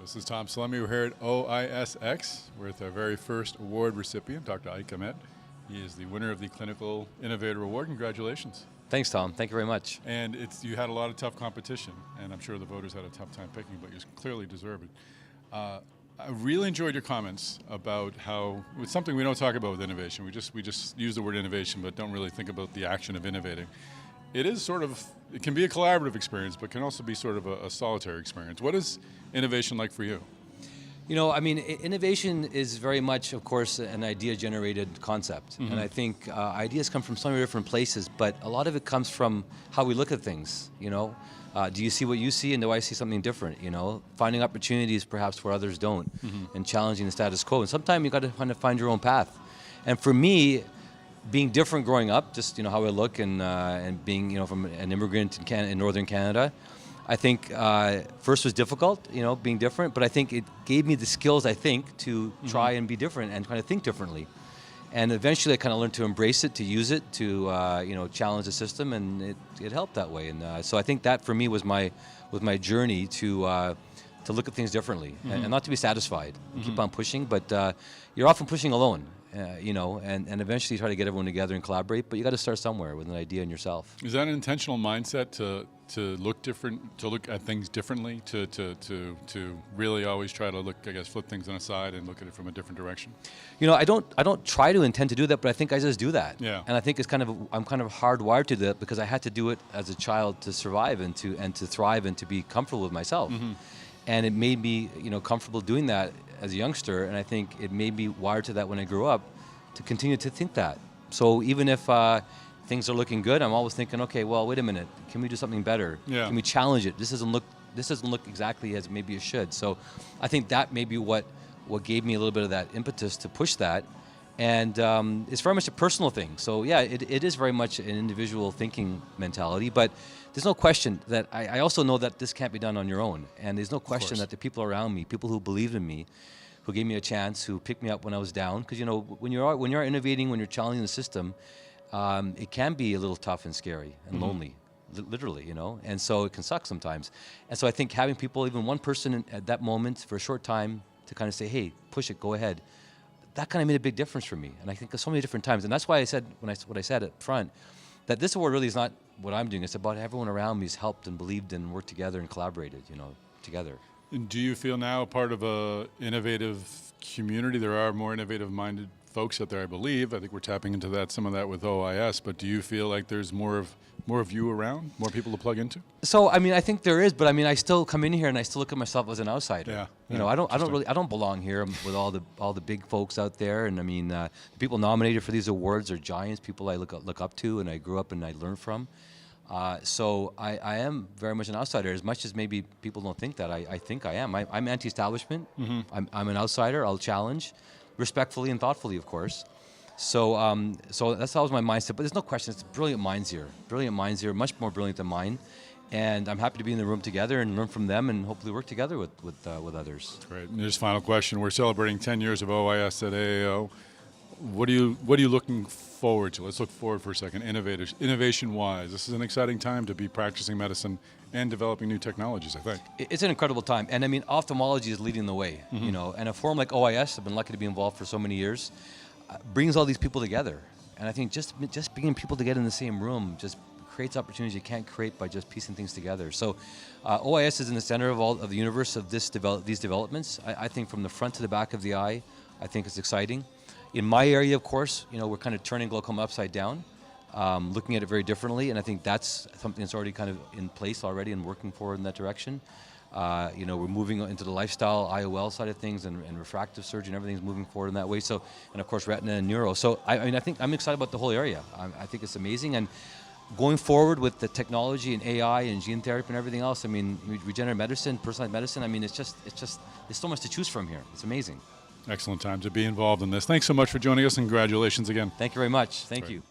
This is Tom Salemi. We're here at OIS X with our very first award recipient, Dr. Ike Ahmed. He is the winner of the Clinical Innovator Award. Congratulations. Thanks, Tom. Thank you very much. And you had a lot of tough competition, and I'm sure the voters had a tough time picking, but you clearly deserve it. I really enjoyed your comments about how it's something we don't talk about with innovation. We just use the word innovation, but don't really think about the action of innovating. It can be a collaborative experience, but can also be sort of a solitary experience. What is innovation like for you? You know, I mean, innovation is very much, of course, an idea-generated concept. Mm-hmm. And I think ideas come from so many different places, but a lot of it comes from how we look at things, you know. Do you see what you see, and do I see something different, you know? Finding opportunities perhaps where others don't, mm-hmm. and challenging the status quo. And sometimes you got to kind of find your own path. And for me, being different growing up, just how I look, and being from an immigrant in northern Canada, I think first was difficult, being different, but I think it gave me the skills, I think, to try and be different and kind of think differently. And eventually I kind of learned to embrace it, to use it, to challenge the system, and it helped that way. And so I think that for me was my journey to look at things differently, and not to be satisfied, and keep on pushing, but you're often pushing alone. And eventually try to get everyone together and collaborate, but you got to start somewhere with an idea in yourself. Is that an intentional mindset to look different, to look at things differently, to really always try to flip things on a side and look at it from a different direction? I don't try to intend to do that, but I think I just do that. Yeah. And I think I'm kind of hardwired to that because I had to do it as a child to survive and to thrive and to be comfortable with myself. Mm-hmm. And it made me, comfortable doing that as a youngster, and I think it made me wired to that when I grew up to continue to think that. So even if things are looking good, I'm always thinking, okay, well, wait a minute, can we do something better? Yeah. Can we challenge it? This doesn't look exactly as maybe it should. So I think that may be what gave me a little bit of that impetus to push that. And it's very much a personal thing. So yeah, it is very much an individual thinking mentality, but there's no question that I also know that this can't be done on your own. And there's no question that the people around me, people who believed in me, who gave me a chance, who picked me up when I was down, because when you're innovating, when you're challenging the system, it can be a little tough and scary and lonely, literally, and so it can suck sometimes. And so I think having people, even one person at that moment for a short time, to kind of say, hey, push it, go ahead, that kind of made a big difference for me. And I think there's so many different times. And that's why I said, what I said up front, that this award really is not what I'm doing. It's about everyone around me who's helped and believed and worked together and collaborated, together. And do you feel now part of a innovative community? There are more innovative-minded folks out there, I believe. I think we're tapping into some of that with OIS, but do you feel like there's more of you around, more people to plug into? So, I mean, I think there is, but I mean, I still come in here and I still look at myself as an outsider. Yeah. I don't belong here with all the big folks out there. And I mean, the people nominated for these awards are giants, people I look up to and I grew up and I learned from. So I am very much an outsider, as much as maybe people don't think that. I think I am. I'm anti-establishment. Mm-hmm. I'm an outsider. I'll challenge, respectfully and thoughtfully, of course. So that's always my mindset. But there's no question, it's brilliant minds here, much more brilliant than mine. And I'm happy to be in the room together and learn from them and hopefully work together with others. Great. And just final question. We're celebrating 10 years of OIS at AAO. What are you looking forward to? Let's look forward for a second. Innovation-wise, this is an exciting time to be practicing medicine and developing new technologies, I think. It's an incredible time. And I mean, ophthalmology is leading the way, and a forum like OIS, I've been lucky to be involved for so many years, brings all these people together. And I think just bringing people together in the same room just creates opportunities you can't create by just piecing things together. So OIS is in the center of the universe of these developments. I think from the front to the back of the eye, I think it's exciting. In my area, of course, we're kind of turning glaucoma upside down, looking at it very differently, and I think that's something that's already kind of in place already and working forward in that direction. We're moving into the lifestyle IOL side of things, and refractive surgery and everything's moving forward in that way. So, and of course, retina and neuro. So I think I'm excited about the whole area. I think it's amazing, and going forward with the technology and AI and gene therapy and everything else. I mean, regenerative medicine, personalized medicine. I mean, it's just there's so much to choose from here. It's amazing. Excellent time to be involved in this. Thanks so much for joining us, and congratulations again. Thank you very much. Thank you.